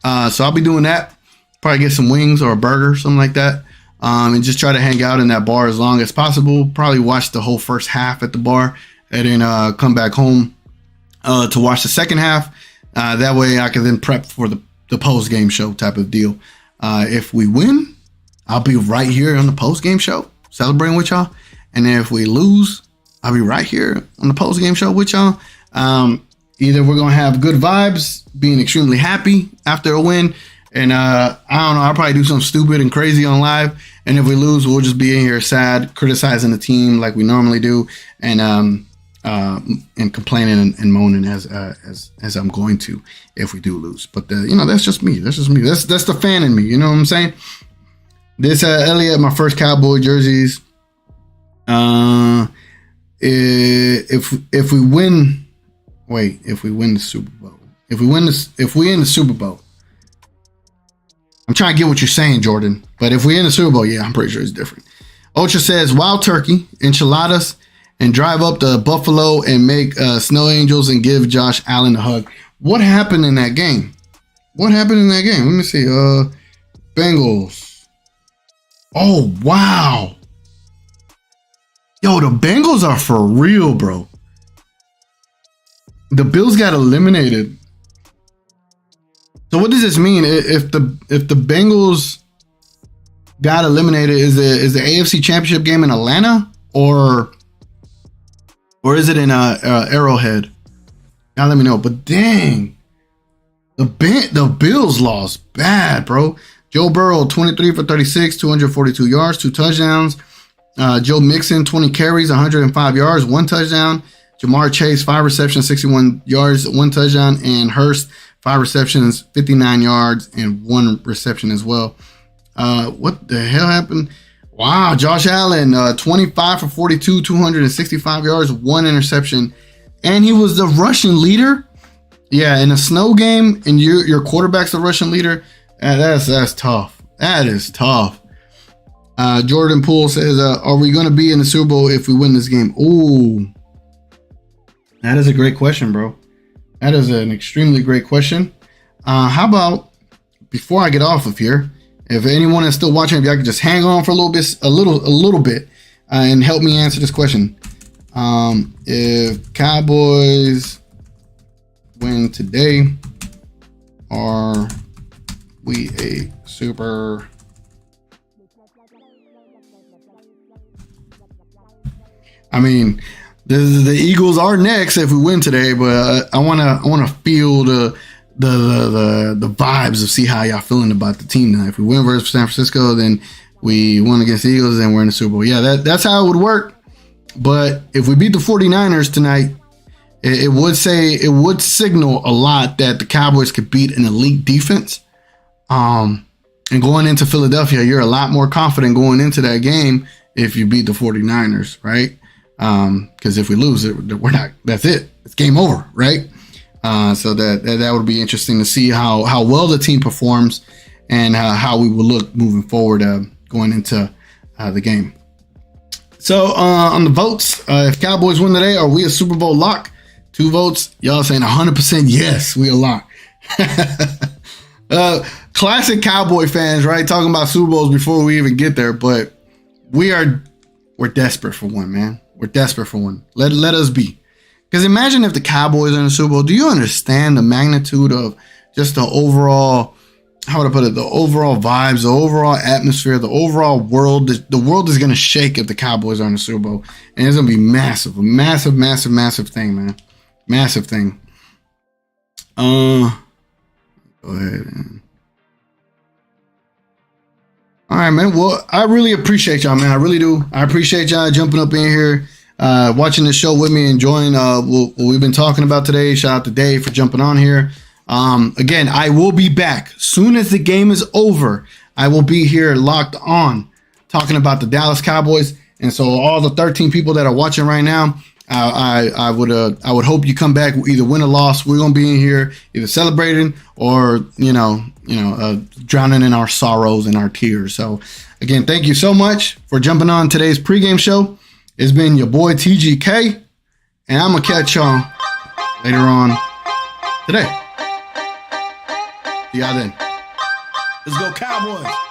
So I'll be doing that. Probably get some wings or a burger, something like that, and just try to hang out in that bar as long as possible. Probably watch the whole first half at the bar, and then come back home to watch the second half. That way I can then prep for the post-game show type of deal. If we win, I'll be right here on the post-game show celebrating with y'all. And then if we lose, I'll be right here on the post-game show with y'all. Either we're going to have good vibes, being extremely happy after a win, and I don't know, I'll probably do something stupid and crazy on live. And if we lose, we'll just be in here sad, criticizing the team like we normally do, and complaining and moaning as I'm going to if we do lose. But that's just me. That's the fan in me. You know what I'm saying? This Elliot, my first Cowboy jerseys. If we win the Super Bowl, if we in the Super Bowl, I'm trying to get what you're saying, Jordan. But if we in the Super Bowl, yeah, I'm pretty sure it's different. Ultra says wild turkey, enchiladas, and drive up to Buffalo and make snow angels and give Josh Allen a hug. What happened in that game? Let me see. Bengals. Oh, wow. Yo, the Bengals are for real, bro. The Bills got eliminated. So what does this mean? If the Bengals got eliminated, is the AFC Championship game in Atlanta or is it in Arrowhead? Now let me know. But dang, the Bills lost bad, bro. Joe Burrow 23 for 36, 242 yards, 2 touchdowns. Joe Mixon 20 carries, 105 yards, 1 touchdown. Jamar Chase 5 receptions, 61 yards, 1 touchdown, and Hurst 5 receptions, 59 yards, and 1 reception as well. What the hell happened? Wow, Josh Allen, 25 for 42, 265 yards, 1 interception. And he was the rushing leader. Yeah, in a snow game, and your quarterback's the rushing leader. That's tough. That is tough. Jordan Poole says, are we going to be in the Super Bowl if we win this game? Ooh, that is a great question, bro. That is an extremely great question. How about, before I get off of here, if anyone is still watching, if y'all could just hang on for a little bit, and help me answer this question. If Cowboys win today, are we a super? I mean, the Eagles are next if we win today, but I wanna feel the vibes of see how y'all feeling about the team now. If we win versus San Francisco, then we won against the Eagles, and we're in the Super Bowl. Yeah, that's how it would work. But if we beat the 49ers tonight, it would signal a lot that the Cowboys could beat an elite defense. And going into Philadelphia, you're a lot more confident going into that game if you beat the 49ers, right? Because if we lose it, we're not. That's it. It's game over, right? So that would be interesting to see how well the team performs and how we will look moving forward going into the game. So on the votes, if Cowboys win today, are we a Super Bowl lock? 2 votes. Y'all saying 100% yes, we a lock. Classic Cowboy fans, right? Talking about Super Bowls before we even get there, but we're desperate for one, man. We're desperate for one. Let us be. Because imagine if the Cowboys are in the Super Bowl. Do you understand the magnitude of just the overall, how would I put it, the overall vibes, the overall atmosphere, the overall world? The world is going to shake if the Cowboys are in the Super Bowl. And it's going to be massive. A massive, massive, massive thing, man. Massive thing. Go ahead. All right, man. Well, I really appreciate y'all, man. I really do. I appreciate y'all jumping up in here, watching the show with me, enjoying what we've been talking about today. Shout out to Dave for jumping on here. Again, I will be back soon as the game is over. I will be here locked on talking about the Dallas Cowboys. And so all the 13 people that are watching right now, I would hope you come back, either win or loss. We're gonna be in here either celebrating or drowning in our sorrows and our tears. So Again, thank you so much for jumping on today's pregame show. It's been your boy TGK, and I'm going to catch y'all later on today. See y'all then. Let's go Cowboys.